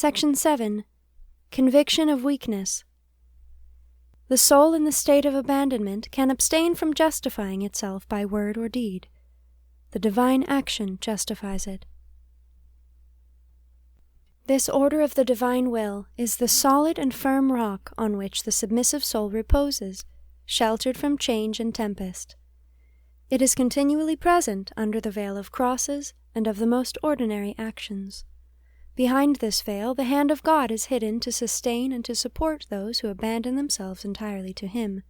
Section 7. Conviction of weakness. The soul in the state of abandonment can abstain from justifying itself by word or deed. The divine action justifies it. This order of the divine will is the solid and firm rock on which the submissive soul reposes, sheltered from change and tempest. It is continually present under the veil of crosses and of the most ordinary actions. Behind this veil, the hand of God is hidden to sustain and to support those who abandon themselves entirely to Him.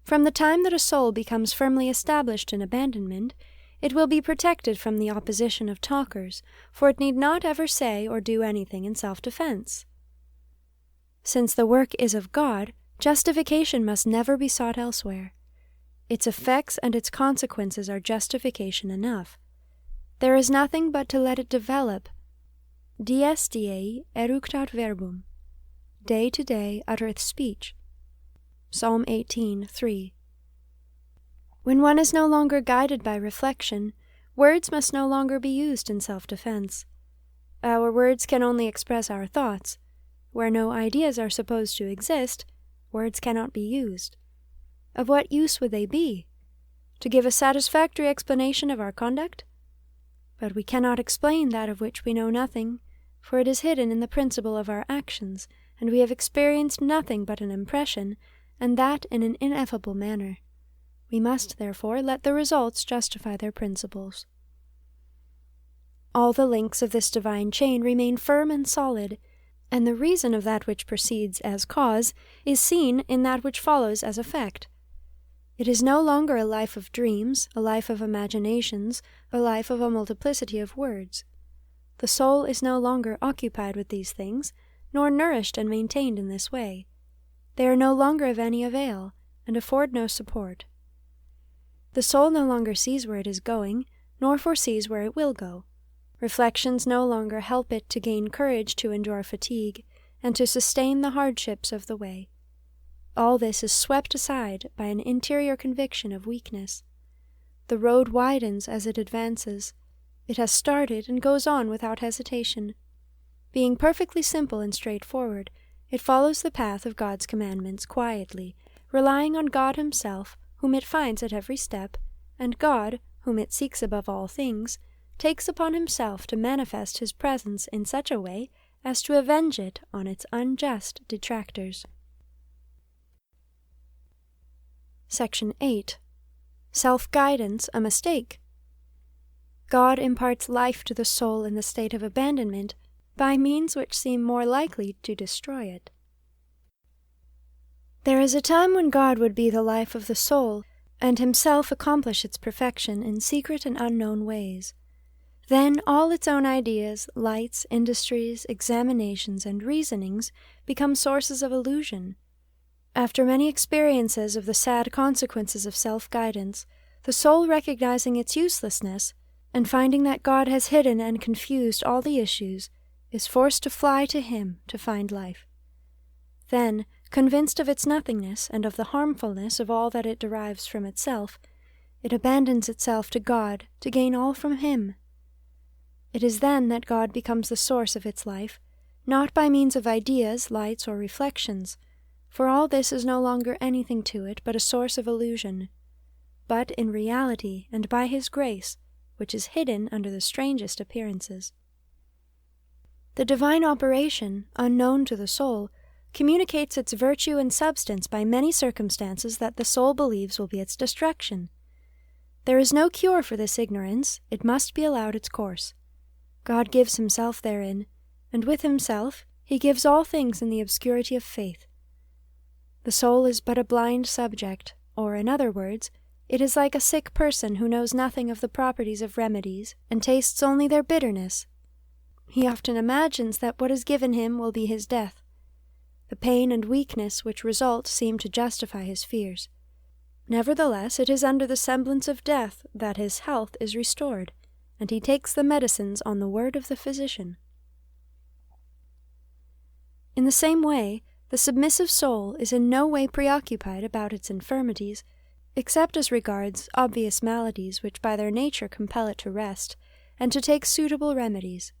From the time that a soul becomes firmly established in abandonment, it will be protected from the opposition of talkers, for it need not ever say or do anything in self-defense. Since the work is of God, justification must never be sought elsewhere. Its effects and its consequences are justification enough. There is nothing but to let it develop. Dies Dei eructat verbum. Day to day uttereth speech. Psalm 18:3. When one is no longer guided by reflection, words must no longer be used in self-defense. Our words can only express our thoughts. Where no ideas are supposed to exist, words cannot be used. Of what use would they be? To give a satisfactory explanation of our conduct? But we cannot explain that of which we know nothing, for it is hidden in the principle of our actions, and we have experienced nothing but an impression, and that in an ineffable manner. We must, therefore, let the results justify their principles. All the links of this divine chain remain firm and solid, and the reason of that which proceeds as cause is seen in that which follows as effect. It is no longer a life of dreams, a life of imaginations, a life of a multiplicity of words. The soul is no longer occupied with these things, nor nourished and maintained in this way. They are no longer of any avail, and afford no support. The soul no longer sees where it is going, nor foresees where it will go. Reflections no longer help it to gain courage to endure fatigue, and to sustain the hardships of the way. All this is swept aside by an interior conviction of weakness. The road widens as it advances. It has started and goes on without hesitation. Being perfectly simple and straightforward, it follows the path of God's commandments quietly, relying on God Himself, whom it finds at every step, and God, whom it seeks above all things, takes upon Himself to manifest His presence in such a way as to avenge it on its unjust detractors. Section 8. Self-guidance a mistake. God imparts life to the soul in the state of abandonment by means which seem more likely to destroy it. There is a time when God would be the life of the soul, and Himself accomplish its perfection in secret and unknown ways. Then all its own ideas, lights, industries, examinations, and reasonings become sources of illusion. After many experiences of the sad consequences of self-guidance, the soul recognizing its uselessness, and finding that God has hidden and confused all the issues, is forced to fly to Him to find life. Then, convinced of its nothingness and of the harmfulness of all that it derives from itself, it abandons itself to God to gain all from Him. It is then that God becomes the source of its life, not by means of ideas, lights, or reflections, for all this is no longer anything to it but a source of illusion, but in reality and by His grace, which is hidden under the strangest appearances. The divine operation, unknown to the soul, communicates its virtue and substance by many circumstances that the soul believes will be its destruction. There is no cure for this ignorance, it must be allowed its course. God gives Himself therein, and with Himself He gives all things in the obscurity of faith. The soul is but a blind subject, or, in other words, it is like a sick person who knows nothing of the properties of remedies, and tastes only their bitterness. He often imagines that what is given him will be his death. The pain and weakness which result seem to justify his fears. Nevertheless, it is under the semblance of death that his health is restored, and he takes the medicines on the word of the physician. In the same way, the submissive soul is in no way preoccupied about its infirmities, except as regards obvious maladies which by their nature compel it to rest, and to take suitable remedies.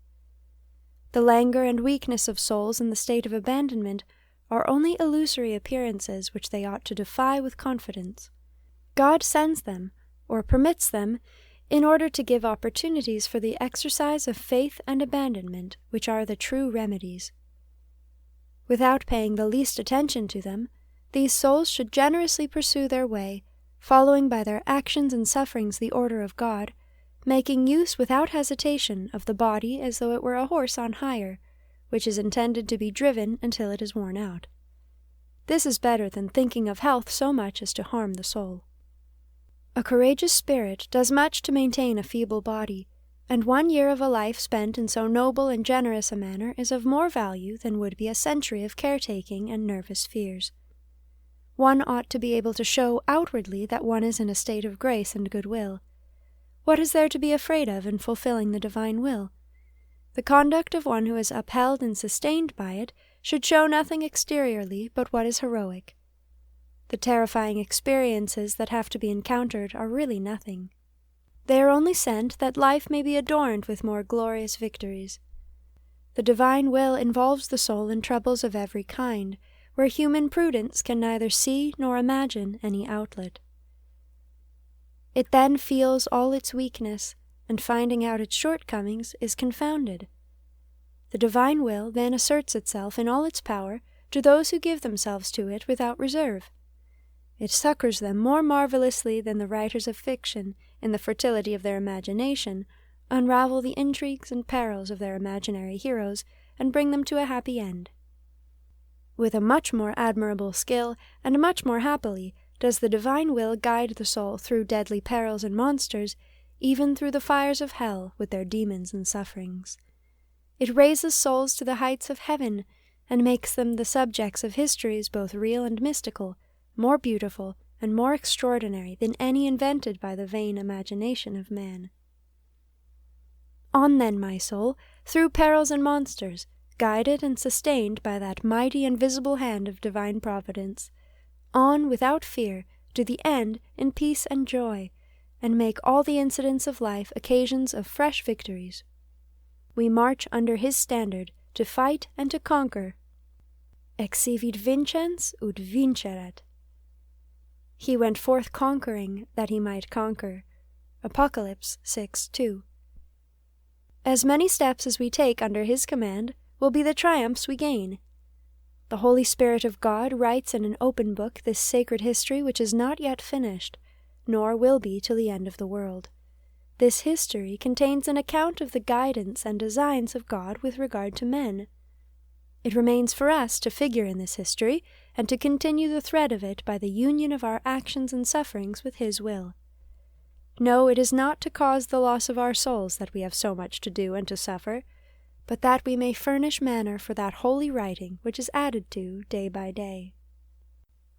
The languor and weakness of souls in the state of abandonment are only illusory appearances which they ought to defy with confidence. God sends them, or permits them, in order to give opportunities for the exercise of faith and abandonment, which are the true remedies. Without paying the least attention to them, these souls should generously pursue their way, following by their actions and sufferings the order of God, making use without hesitation of the body as though it were a horse on hire, which is intended to be driven until it is worn out. This is better than thinking of health so much as to harm the soul. A courageous spirit does much to maintain a feeble body, and 1 year of a life spent in so noble and generous a manner is of more value than would be a century of caretaking and nervous fears. One ought to be able to show outwardly that one is in a state of grace and goodwill. What is there to be afraid of in fulfilling the divine will? The conduct of one who is upheld and sustained by it should show nothing exteriorly but what is heroic. The terrifying experiences that have to be encountered are really nothing. They are only sent that life may be adorned with more glorious victories. The divine will involves the soul in troubles of every kind, where human prudence can neither see nor imagine any outlet. It then feels all its weakness, and finding out its shortcomings is confounded. The divine will then asserts itself in all its power to those who give themselves to it without reserve. It succors them more marvelously than the writers of fiction, in the fertility of their imagination, unravel the intrigues and perils of their imaginary heroes, and bring them to a happy end. With a much more admirable skill, and much more happily, does the divine will guide the soul through deadly perils and monsters, even through the fires of hell with their demons and sufferings. It raises souls to the heights of heaven, and makes them the subjects of histories both real and mystical, more beautiful and more extraordinary than any invented by the vain imagination of man. On then, my soul, through perils and monsters, guided and sustained by that mighty and visible hand of divine providence, on without fear, to the end in peace and joy, and make all the incidents of life occasions of fresh victories. We march under his standard to fight and to conquer. Exivit vincens ut vinceret. He went forth conquering that he might conquer. Apocalypse 6:2. As many steps as we take under his command will be the triumphs we gain. The Holy Spirit of God writes in an open book this sacred history which is not yet finished, nor will be till the end of the world. This history contains an account of the guidance and designs of God with regard to men. It remains for us to figure in this history, and to continue the thread of it by the union of our actions and sufferings with his will. No, it is not to cause the loss of our souls that we have so much to do and to suffer, but that we may furnish manner for that holy writing which is added to day by day.